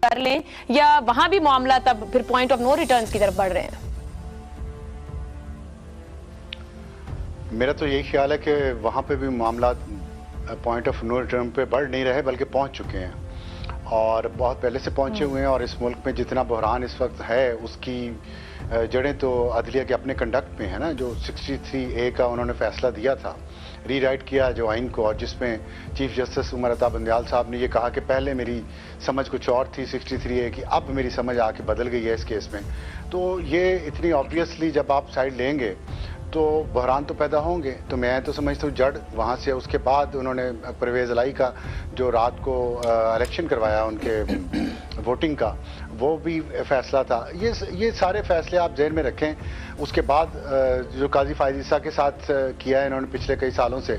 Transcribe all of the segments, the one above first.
कर लें, या वहां भी मामला तब फिर पॉइंट ऑफ नो रिटर्न की तरफ बढ़ रहे हैं? मेरा तो यही ख्याल है कि वहाँ पे भी मामला पॉइंट ऑफ नो रिटर्न पे बढ़ नहीं रहे बल्कि पहुँच चुके हैं और बहुत पहले से पहुँचे हुए हैं। और इस मुल्क में जितना बहरान इस वक्त है उसकी जड़ें तो अदलिया के अपने कंडक्ट में है ना। जो 63A का उन्होंने फैसला दिया था, रीराइट किया जो आइन को, और जिसमें चीफ जस्टिस उमर अता बंदयाल साहब ने ये कहा कि पहले मेरी समझ कुछ और थी 63A की, अब मेरी समझ आके बदल गई है इस केस में। तो ये इतनी ऑब्वियसली जब आप साइड लेंगे तो बहरान तो पैदा होंगे। तो मैं तो समझता हूँ जड़ वहाँ से, उसके बाद उन्होंने परवेज़ इलाही का जो रात को इलेक्शन करवाया उनके वोटिंग का, वो भी फैसला था। ये सारे फैसले आप जहन में रखें। उसके बाद जो काजी फायद ईसा के साथ किया है इन्होंने पिछले कई सालों से,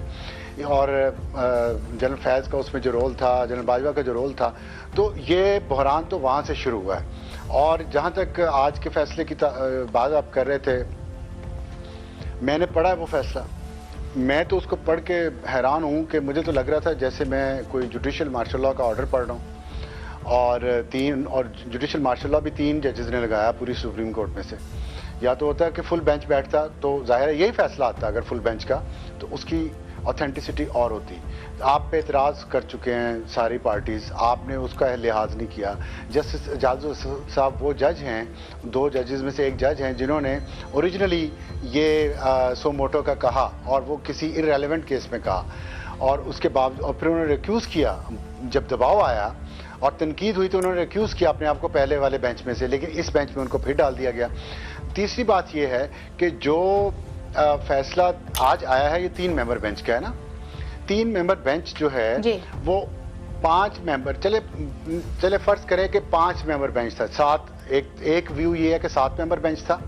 और जनरल फैज़ का उसमें जो रोल था, जनरल बाजवा का जो रोल था, तो ये बहरान तो वहाँ से शुरू हुआ है। और जहाँ तक आज के फैसले की बात आप कर रहे थे, मैंने पढ़ा है वो फैसला। मैं तो उसको पढ़ के हैरान हूँ कि मुझे तो लग रहा था जैसे मैं कोई जुडिशल मार्शल लॉ का ऑर्डर पढ़ रहा हूँ। और जुडिशल मार्शल लॉ भी 3 जजेस ने लगाया पूरी सुप्रीम कोर्ट में से। या तो होता है कि फुल बेंच बैठता तो जाहिर है यही फैसला आता, अगर फुल बेंच का, तो उसकी ऑथेंटिसिटी और होती। आप पे एतराज़ कर चुके हैं सारी पार्टीज़, आपने उसका लिहाज नहीं किया। जस्टिस एजाज साहब वो जज हैं, 2 जजेस में से एक जज हैं जिन्होंने ओरिजिनली ये सो मोटो का कहा और वो किसी इररेलेवेंट केस में कहा, और उसके बाद और फिर उन्होंने रिक्यूज़ किया। जब दबाव आया और तनकीद हुई तो उन्होंने रिक्यूज़ किया अपने आप को पहले वाले बेंच में से, लेकिन इस बेंच में उनको फिर डाल दिया गया। तीसरी बात यह है कि जो फैसला आज आया है ये 3 मेंबर बेंच का है ना। 3 मेंबर बेंच जो है वो 5 मेंबर, चले फर्ज करें कि 5 मेंबर बेंच था। 7 एक व्यू ये है कि 7 मेंबर बेंच था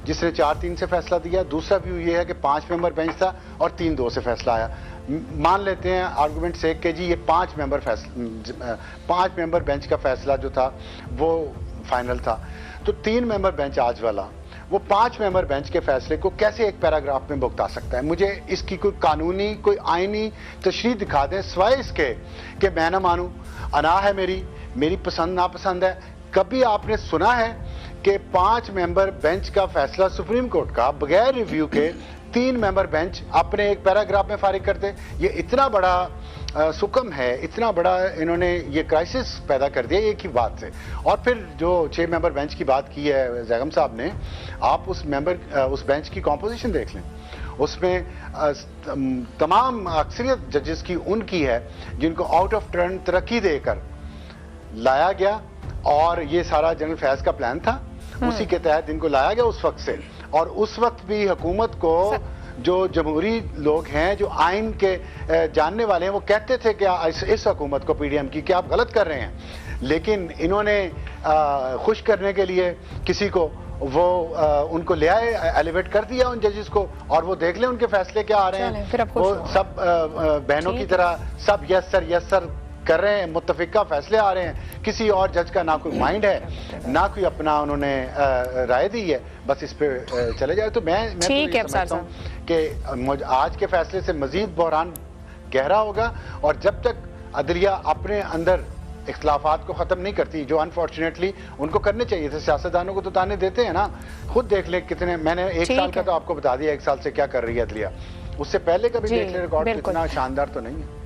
जिसने 4-3 से फैसला दिया। दूसरा व्यू ये है कि 5 मेंबर बेंच था और 3-2 से फैसला आया। मान लेते हैं आर्गूमेंट से कि जी ये 5 मेंबर बेंच का फैसला जो था वो फाइनल था। तो 3 मेंबर बेंच आज वाला वो 5 मेंबर बेंच के फैसले को कैसे एक पैराग्राफ में भुगता सकता है? मुझे इसकी कोई कानूनी, कोई आईनी तशरीह दिखा दें, सिवाय इसके कि मैं ना मानूं, अना है मेरी पसंद नापसंद है। कभी आपने सुना है कि 5 मेंबर बेंच का फैसला सुप्रीम कोर्ट का बगैर रिव्यू के 3 मेंबर बेंच अपने एक पैराग्राफ में फारिग कर दे? ये इतना बड़ा सुकम है, इतना बड़ा इन्होंने ये क्राइसिस पैदा कर दिया एक ही बात से। और फिर जो 6 मेंबर बेंच की बात की है जैगम साहब ने, आप उस बेंच की कॉम्पोजिशन देख लें। उसमें तमाम अक्सरियत जजेस की उनकी है जिनको आउट ऑफ टर्न तरक्की देकर लाया गया, और ये सारा जनरल फैज का प्लान था, उसी के तहत इनको लाया गया उस वक्त से। और उस वक्त भी हुकूमत को जो जमहूरी लोग हैं, जो आइन के जानने वाले हैं, वो कहते थे कि इस हुकूमत को, पीडीएम की, कि आप गलत कर रहे हैं। लेकिन इन्होंने खुश करने के लिए किसी को वो उनको ले आए, एलिवेट कर दिया उन जजेस को, और वो देख लें उनके फैसले क्या आ रहे हैं। वो सब बहनों की तरह सब यस सर कर रहे हैं, मुत्तफिका फैसले आ रहे हैं। किसी और जज का ना कोई माइंड है, ना कोई अपना उन्होंने राय दी है, बस इस पे चले जाए। तो मैं तो ये समझता हूँ कि आज के फैसले से मजीद बहरान गहरा होगा, और जब तक अदलिया अपने अंदर इख्तलाफात को ख़त्म नहीं करती, जो अनफॉर्चुनेटली उनको करने चाहिए थे। सियासतदानों को तो ताने देते हैं ना, खुद देख ले कितने, मैंने 1 साल का तो आपको बता दिया 1 साल से क्या कर रही है अदलिया, उससे पहले का भी देख ले रिकॉर्ड, कितना शानदार तो नहीं है।